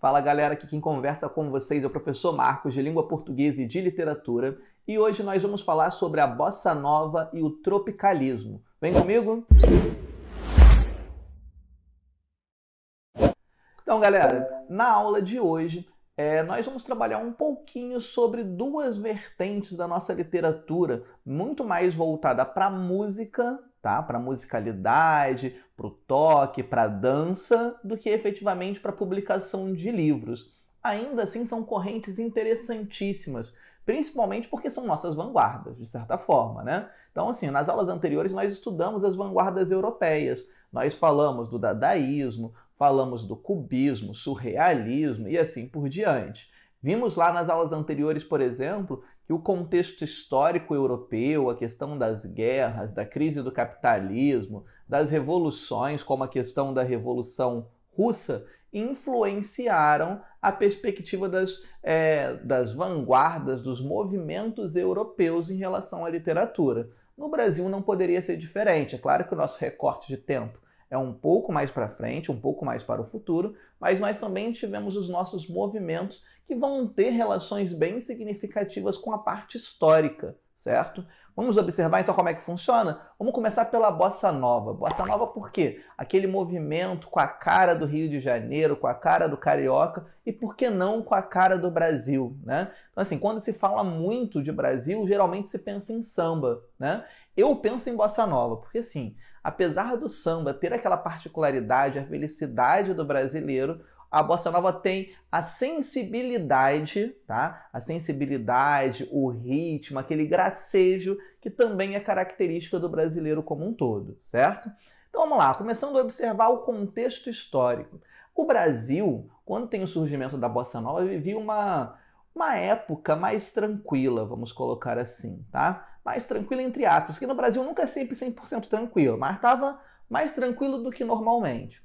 Fala galera, aqui quem conversa com vocês é o professor Marcos de Língua Portuguesa e de Literatura e hoje nós vamos falar sobre a Bossa Nova e o tropicalismo. Vem comigo? Então galera, na aula de hoje nós vamos trabalhar um pouquinho sobre duas vertentes da nossa literatura, muito mais voltada para a música, tá? Para a musicalidade, para o toque, para a dança, do que efetivamente para a publicação de livros. Ainda assim, são correntes interessantíssimas, principalmente porque são nossas vanguardas, de certa forma, né? Então, assim, nas aulas anteriores nós estudamos as vanguardas europeias, nós falamos do dadaísmo, falamos do cubismo, surrealismo e assim por diante. Vimos lá nas aulas anteriores, por exemplo, que o contexto histórico europeu, a questão das guerras, da crise do capitalismo, das revoluções, como a questão da Revolução Russa, influenciaram a perspectiva das vanguardas, dos movimentos europeus em relação à literatura. No Brasil não poderia ser diferente. É claro que o nosso recorte de tempo é um pouco mais para frente, um pouco mais para o futuro, mas nós também tivemos os nossos movimentos que vão ter relações bem significativas com a parte histórica, certo? Vamos observar então como é que funciona? Vamos começar pela Bossa Nova. Bossa Nova por quê? Aquele movimento com a cara do Rio de Janeiro, com a cara do carioca e por que não com a cara do Brasil, né? Então assim, quando se fala muito de Brasil, geralmente se pensa em samba, né? Eu penso em Bossa Nova, porque assim, apesar do samba ter aquela particularidade, a felicidade do brasileiro, a Bossa Nova tem a sensibilidade, tá? A sensibilidade, o ritmo, aquele gracejo que também é característica do brasileiro como um todo, certo? Então vamos lá, começando a observar o contexto histórico. O Brasil, quando tem o surgimento da Bossa Nova, vivia uma época mais tranquila, vamos colocar assim, tá? Mais tranquila entre aspas, porque no Brasil nunca é sempre 100% tranquilo, mas estava mais tranquilo do que normalmente.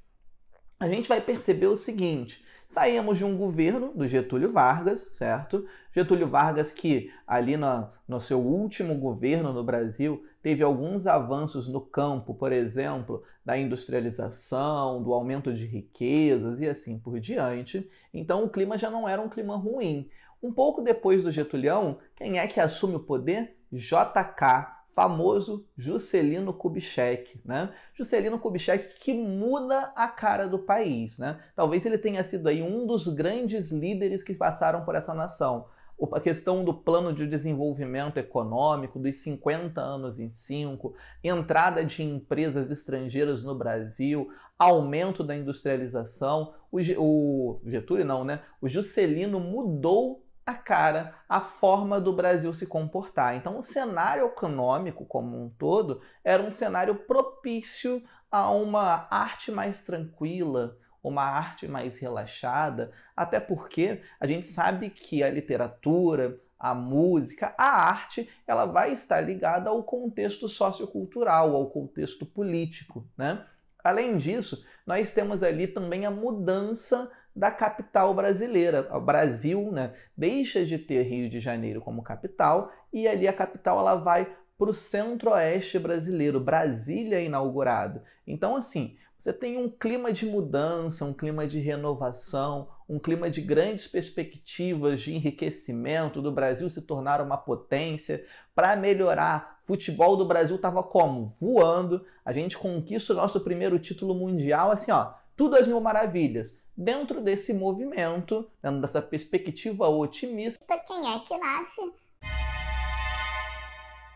A gente vai perceber o seguinte, saímos de um governo do Getúlio Vargas, certo? Getúlio Vargas que ali no seu último governo no Brasil teve alguns avanços no campo, por exemplo, da industrialização, do aumento de riquezas e assim por diante. Então o clima já não era um clima ruim. Um pouco depois do Getulhão, quem é que assume o poder? JK, famoso Juscelino Kubitschek, né? Juscelino Kubitschek que muda a cara do país, né? Talvez ele tenha sido aí um dos grandes líderes que passaram por essa nação. A questão do plano de desenvolvimento econômico, dos 50 anos em 5, entrada de empresas estrangeiras no Brasil, aumento da industrialização. O Getúlio não, né? O Juscelino mudou a cara, a forma do Brasil se comportar. Então o cenário econômico como um todo era um cenário propício a uma arte mais tranquila, uma arte mais relaxada, até porque a gente sabe que a literatura, a música, a arte, ela vai estar ligada ao contexto sociocultural, ao contexto político, né? Além disso, nós temos ali também a mudança da capital brasileira. O Brasil, né, deixa de ter Rio de Janeiro como capital e ali a capital ela vai para o centro-oeste brasileiro, Brasília é inaugurado. Então assim, você tem um clima de mudança, um clima de renovação, um clima de grandes perspectivas de enriquecimento do Brasil se tornar uma potência. Para melhorar, o futebol do Brasil estava como? Voando. A gente conquista o nosso primeiro título mundial, assim, ó, tudo às mil maravilhas. Dentro desse movimento, dentro dessa perspectiva otimista, quem é que nasce?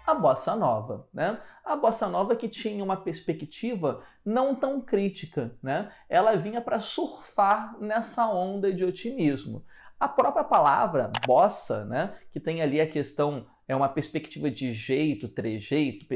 A Bossa Nova, né? A Bossa Nova que tinha uma perspectiva não tão crítica, né? Ela vinha para surfar nessa onda de otimismo. A própria palavra bossa, né? Que tem ali a questão, é uma perspectiva de jeito, trejeito,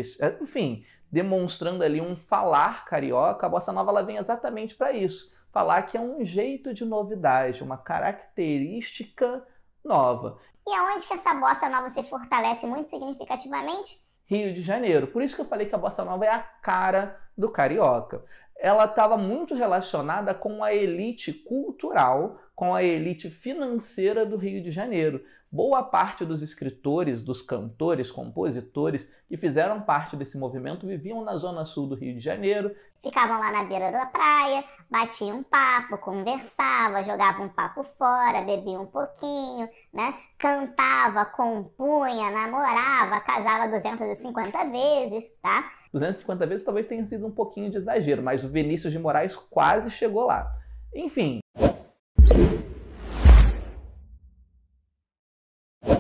enfim, demonstrando ali um falar carioca, a Bossa Nova ela vem exatamente para isso. Falar que é um jeito de novidade, uma característica nova. E aonde que essa bossa nova se fortalece muito significativamente? Rio de Janeiro. Por isso que eu falei que a Bossa Nova é a cara do carioca. Ela estava muito relacionada com a elite cultural, com a elite financeira do Rio de Janeiro. Boa parte dos escritores, dos cantores, compositores que fizeram parte desse movimento viviam na zona sul do Rio de Janeiro. Ficavam lá na beira da praia, batiam um papo, conversavam, jogavam um papo fora, bebiam um pouquinho, né? Cantava, compunha, namorava, casava 250 vezes, tá? 250 vezes talvez tenha sido um pouquinho de exagero, mas o Vinícius de Moraes quase chegou lá. Enfim.